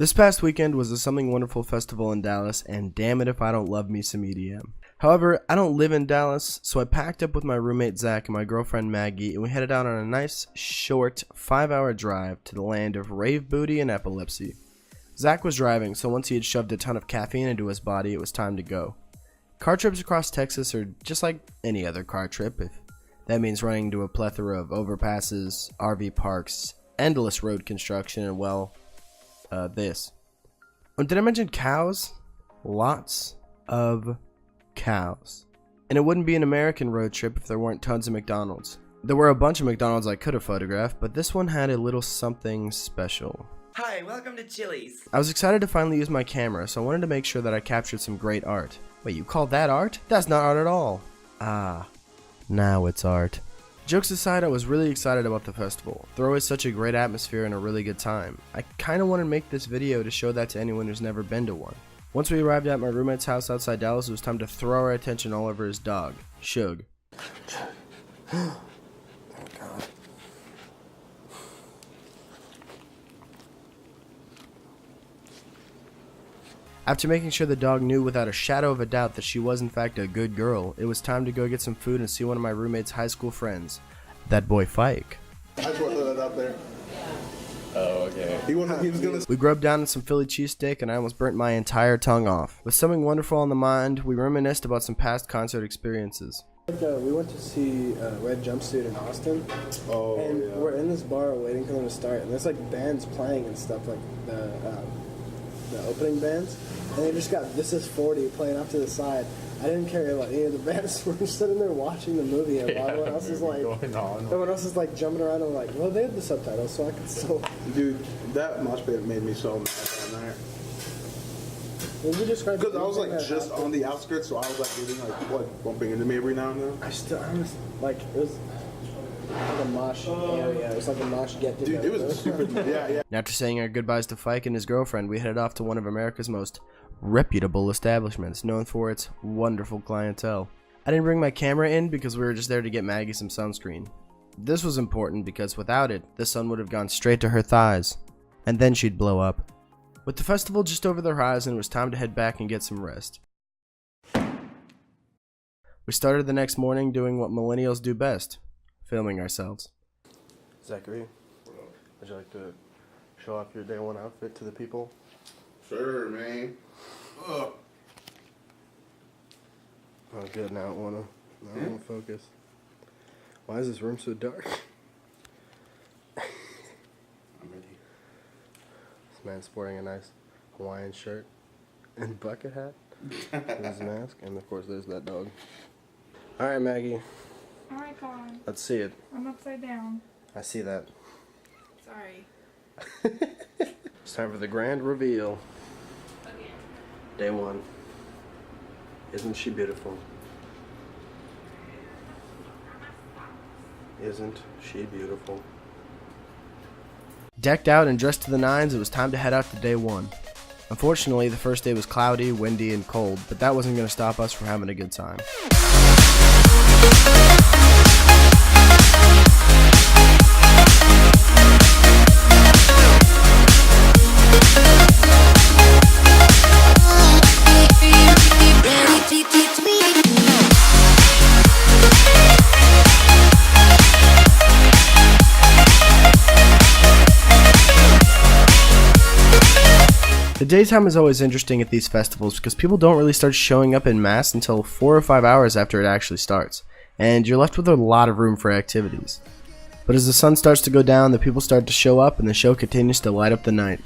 This past weekend was the Something Wonderful Festival in Dallas, and damn it if I don't love me some EDM. However, I don't live in Dallas, so I packed up with my roommate Zach and my girlfriend Maggie, and we headed out on a nice, short, 5-hour drive to the land of rave booty and epilepsy. Zach was driving, so once he had shoved a ton of caffeine into his body, it was time to go. Car trips across Texas are just like any other car trip, if that means running into a plethora of overpasses, RV parks, endless road construction, and well, this. Oh, did I mention cows? Lots of cows. And it wouldn't be an American road trip if there weren't tons of McDonald's. There were a bunch of McDonald's I could have photographed, but this one had a little something special. Hi, welcome to Chili's. I was excited to finally use my camera, so I wanted to make sure that I captured some great art. Wait, you call that art? That's not art at all. Ah, now it's art. Jokes aside, I was really excited about the festival. There was such a great atmosphere and a really good time. I kinda want to make this video to show that to anyone who's never been to one. Once we arrived at my roommate's house outside Dallas, it was time to throw our attention all over his dog, Shug. Oh God. After making sure the dog knew without a shadow of a doubt that she was in fact a good girl, it was time to go get some food and see one of my roommate's high school friends, that boy Fike. I just want to throw that out there. Oh, okay. He was gonna. We grubbed down on some Philly cheesesteak and I almost burnt my entire tongue off. With something wonderful on the mind, we reminisced about some past concert experiences. We went to see Red Jumpsuit in Austin, and we're in this bar waiting for them to start, and there's like bands playing and stuff, like the opening bands, and they just got This Is 40 playing off to the side. I didn't care about any of the bands. We're just sitting there watching the movie, and everyone else is like jumping around, and we're like, well, they have the subtitles, so I can still. Dude, that mosh pit made me so mad that night. Would you describe? Because I was like just on the outskirts, so I was like getting like bumping into me every now and then. I was like, it was like a mosh area. It was like a mosh get-together. Dude, it was super. Yeah. And after saying our goodbyes to Fike and his girlfriend, we headed off to one of America's most reputable establishments, known for its wonderful clientele. I didn't bring my camera in because we were just there to get Maggie some sunscreen. This was important because without it, the sun would have gone straight to her thighs, and then she'd blow up. With the festival just over the horizon, it was time to head back and get some rest. We started the next morning doing what millennials do best, filming ourselves. Zachary, would you like to show off your day one outfit to the people? Sure, man. Ugh. Oh good, now it won't focus. Why is this room so dark? I'm ready. This man's sporting a nice Hawaiian shirt and bucket hat with his mask, and of course there's that dog. Alright Maggie, Oh my god, let's see it. I'm upside down. I see that. Sorry. It's time for the grand reveal. Day one. Isn't she beautiful? Isn't she beautiful? Decked out and dressed to the nines, it was time to head out to day one. Unfortunately, the first day was cloudy, windy, and cold, but that wasn't going to stop us from having a good time. The daytime is always interesting at these festivals because people don't really start showing up en masse until 4 or 5 hours after it actually starts, and you're left with a lot of room for activities. But as the sun starts to go down, the people start to show up and the show continues to light up the night.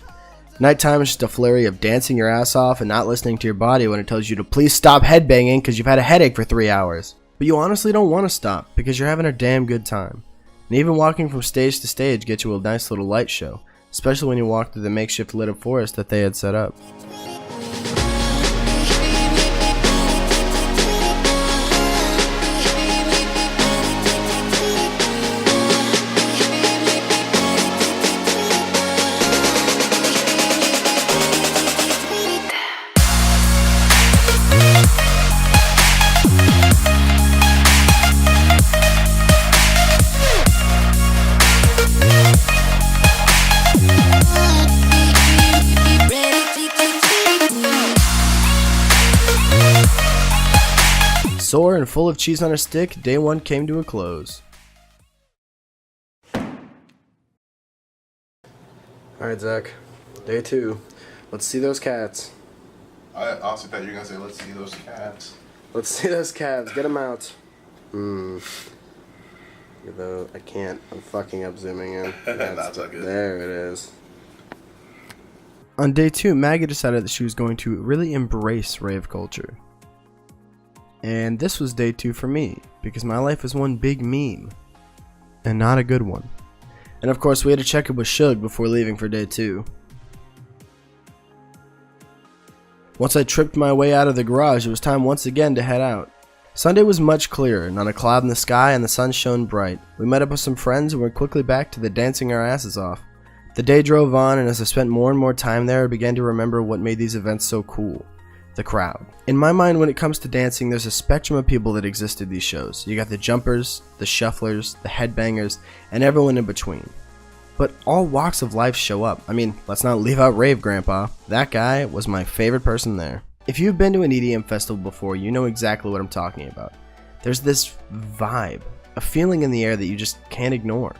Nighttime is just a flurry of dancing your ass off and not listening to your body when it tells you to please stop headbanging because you've had a headache for 3 hours. But you honestly don't want to stop because you're having a damn good time. And even walking from stage to stage gets you a nice little light show, especially when you walk through the makeshift lit up forest that they had set up. Sore and full of cheese on a stick, day 1 came to a close. Alright, Zach. Day 2. Let's see those cats. I also thought you were gonna say, let's see those cats. Let's see those calves. Get them out. Though I can't. I'm fucking up zooming in. That's all good. There it is. On day 2, Maggie decided that she was going to really embrace rave culture. And this was day 2 for me, because my life is one big meme. And not a good one. And of course, we had to check it with Shug before leaving for day 2. Once I tripped my way out of the garage, it was time once again to head out. Sunday was much clearer, not a cloud in the sky, and the sun shone bright. We met up with some friends and went quickly back to the dancing our asses off. The day drove on, and as I spent more and more time there, I began to remember what made these events so cool. The crowd. In my mind, when it comes to dancing, there's a spectrum of people that exist at these shows. You got the jumpers, the shufflers, the headbangers, and everyone in between. But all walks of life show up. I mean, let's not leave out Rave Grandpa. That guy was my favorite person there. If you've been to an EDM festival before, you know exactly what I'm talking about. There's this vibe, a feeling in the air that you just can't ignore.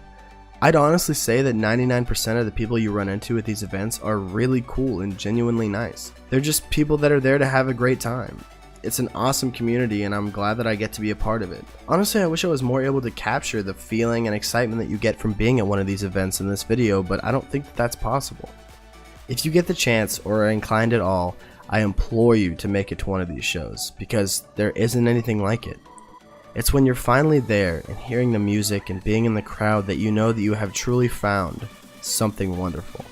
I'd honestly say that 99% of the people you run into at these events are really cool and genuinely nice. They're just people that are there to have a great time. It's an awesome community, and I'm glad that I get to be a part of it. Honestly, I wish I was more able to capture the feeling and excitement that you get from being at one of these events in this video, but I don't think that that's possible. If you get the chance or are inclined at all, I implore you to make it to one of these shows, because there isn't anything like it. It's when you're finally there and hearing the music and being in the crowd that you know that you have truly found something wonderful.